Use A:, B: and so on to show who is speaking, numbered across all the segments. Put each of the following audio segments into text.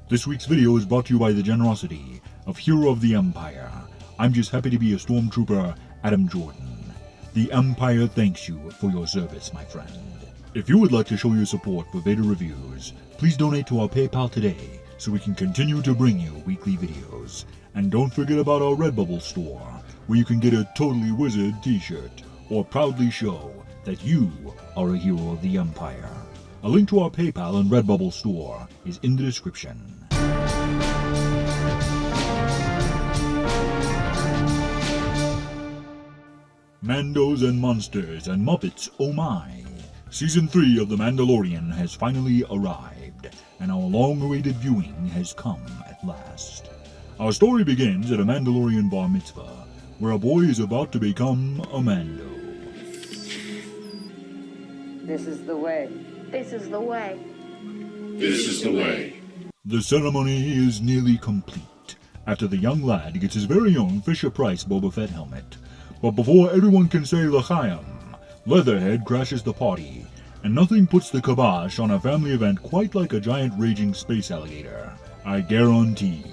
A: This week's video is brought to you by the generosity of Hero of the Empire. I'm just happy to be a stormtrooper, Adam Jordan. The Empire thanks you for your service, my friend. If you would like to show your support for Vader Reviews, please donate to our PayPal today so we can continue to bring you weekly videos. And don't forget about our Redbubble store, where you can get a Totally Wizard t-shirt, or proudly show that you are a hero of the Empire. A link to our PayPal and Redbubble store is in the description. Mandos and Monsters and Muppets, oh my! Season 3 of The Mandalorian has finally arrived, and our long-awaited viewing has come at last. Our story begins at a Mandalorian bar mitzvah, where a boy is about to become a Mando.
B: This is the way.
C: This is the way.
D: This is the way.
A: The ceremony is nearly complete, after the young lad gets his very own Fisher-Price Boba Fett helmet. But before everyone can say L'chaim, Leatherhead crashes the party, and nothing puts the kibosh on a family event quite like a giant raging space alligator. I guarantee.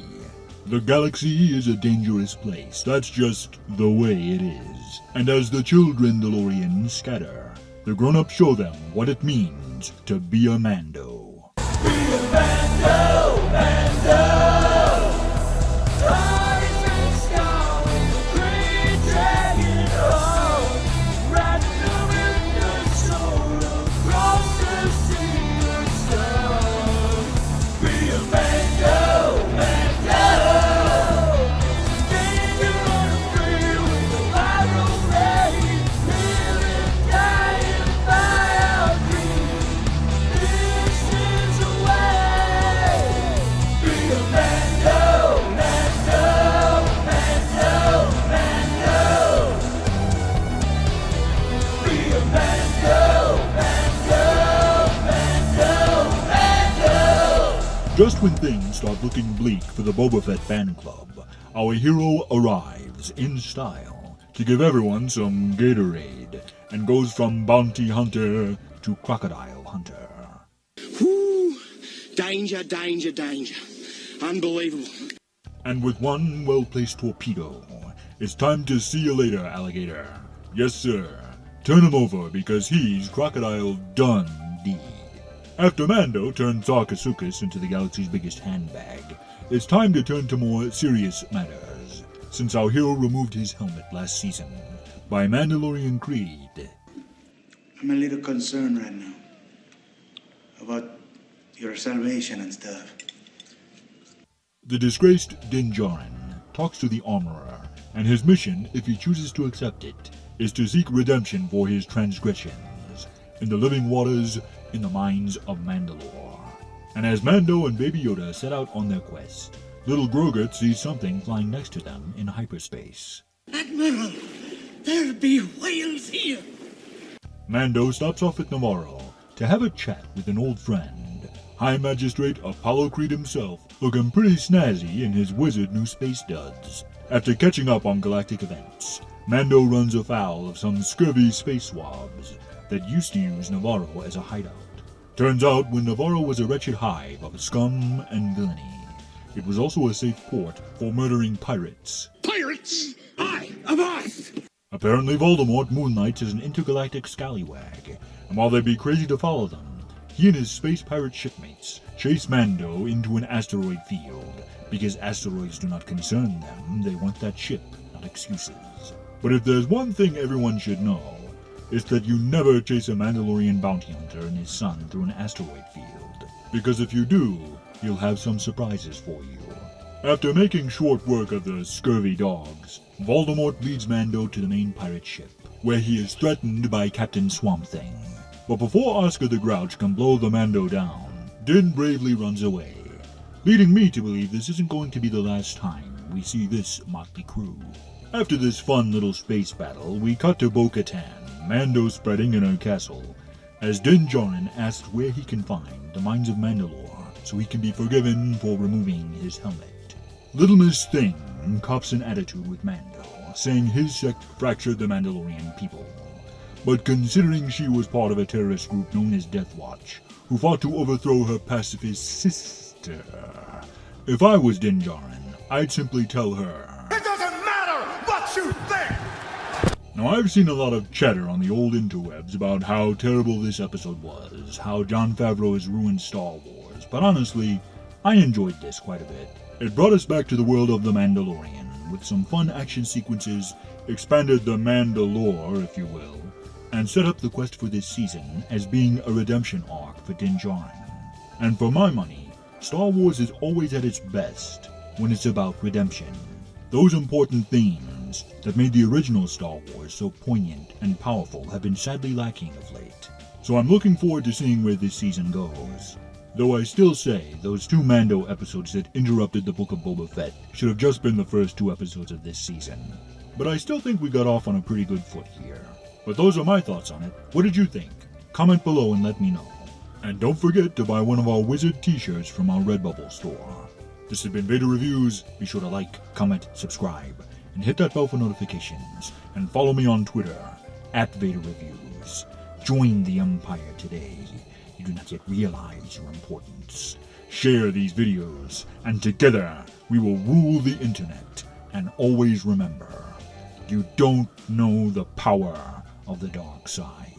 A: The galaxy is a dangerous place, that's just the way it is. And as the children DeLoreans scatter, the grown-ups show them what it means to be a Mando.
E: Be a Mando, Mando!
A: Just when things start looking bleak for the Boba Fett fan club, our hero arrives in style to give everyone some Gatorade and goes from bounty hunter to crocodile hunter.
D: Whew! Danger, danger, danger. Unbelievable.
A: And with one well-placed torpedo, it's time to see you later, alligator. Yes, sir. Turn him over because he's Crocodile Dundee. After Mando turned Sarkisukas into the galaxy's biggest handbag, it's time to turn to more serious matters, since our hero removed his helmet last season by Mandalorian Creed.
F: I'm a little concerned right now about your salvation and stuff.
A: The disgraced Din Djarin talks to the armorer, and his mission, if he chooses to accept it, is to seek redemption for his transgressions in the living waters in the mines of Mandalore. And as Mando and Baby Yoda set out on their quest, little Grogu sees something flying next to them in hyperspace.
E: Admiral, there be whales here.
A: Mando stops off at Navarro to have a chat with an old friend, High Magistrate Apollo Creed himself, looking pretty snazzy in his wizard new space duds. After catching up on galactic events, Mando runs afoul of some scurvy space swabs that used to use Navarro as a hideout. Turns out, when Navarro was a wretched hive of scum and villainy, it was also a safe port for murdering pirates.
D: Pirates! Aye, avast!
A: Apparently Voldemort moonlights as an intergalactic scallywag, and while they'd be crazy to follow them, he and his space pirate shipmates chase Mando into an asteroid field, because asteroids do not concern them, they want that ship, not excuses. But if there's one thing everyone should know, it's that you never chase a Mandalorian bounty hunter and his son through an asteroid field, because if you do, he'll have some surprises for you. After making short work of the scurvy dogs, Voldemort leads Mando to the main pirate ship, where he is threatened by Captain Swamp Thing. But before Oscar the Grouch can blow the Mando down, Din bravely runs away, leading me to believe this isn't going to be the last time we see this motley crew. After this fun little space battle, we cut to Bo-Katan, Mando spreading in her castle, as Din Djarin asks where he can find the mines of Mandalore so he can be forgiven for removing his helmet. Little Miss Thing cops an attitude with Mando, saying his sect fractured the Mandalorian people. But considering she was part of a terrorist group known as Death Watch, who fought to overthrow her pacifist If I was Din Djarin, I'd simply tell her...
D: It doesn't matter what you think!
A: Now, I've seen a lot of chatter on the old interwebs about how terrible this episode was, how Jon Favreau has ruined Star Wars, but honestly, I enjoyed this quite a bit. It brought us back to the world of The Mandalorian, with some fun action sequences, expanded the Mandalore, if you will, and set up the quest for this season as being a redemption arc for Din Djarin. And for my money, Star Wars is always at its best when it's about redemption. Those important themes that made the original Star Wars so poignant and powerful have been sadly lacking of late. So I'm looking forward to seeing where this season goes. Though I still say those 2 Mando episodes that interrupted the Book of Boba Fett should have just been the first 2 episodes of this season. But I still think we got off on a pretty good foot here. But those are my thoughts on it. What did you think? Comment below and let me know. And don't forget to buy one of our Wizard t-shirts from our Redbubble store. This has been Vader Reviews. Be sure to like, comment, subscribe, and hit that bell for notifications. And follow me on Twitter, @Vader Reviews. Join the Empire today. You do not yet realize your importance. Share these videos, and together we will rule the internet. And always remember, you don't know the power of the dark side.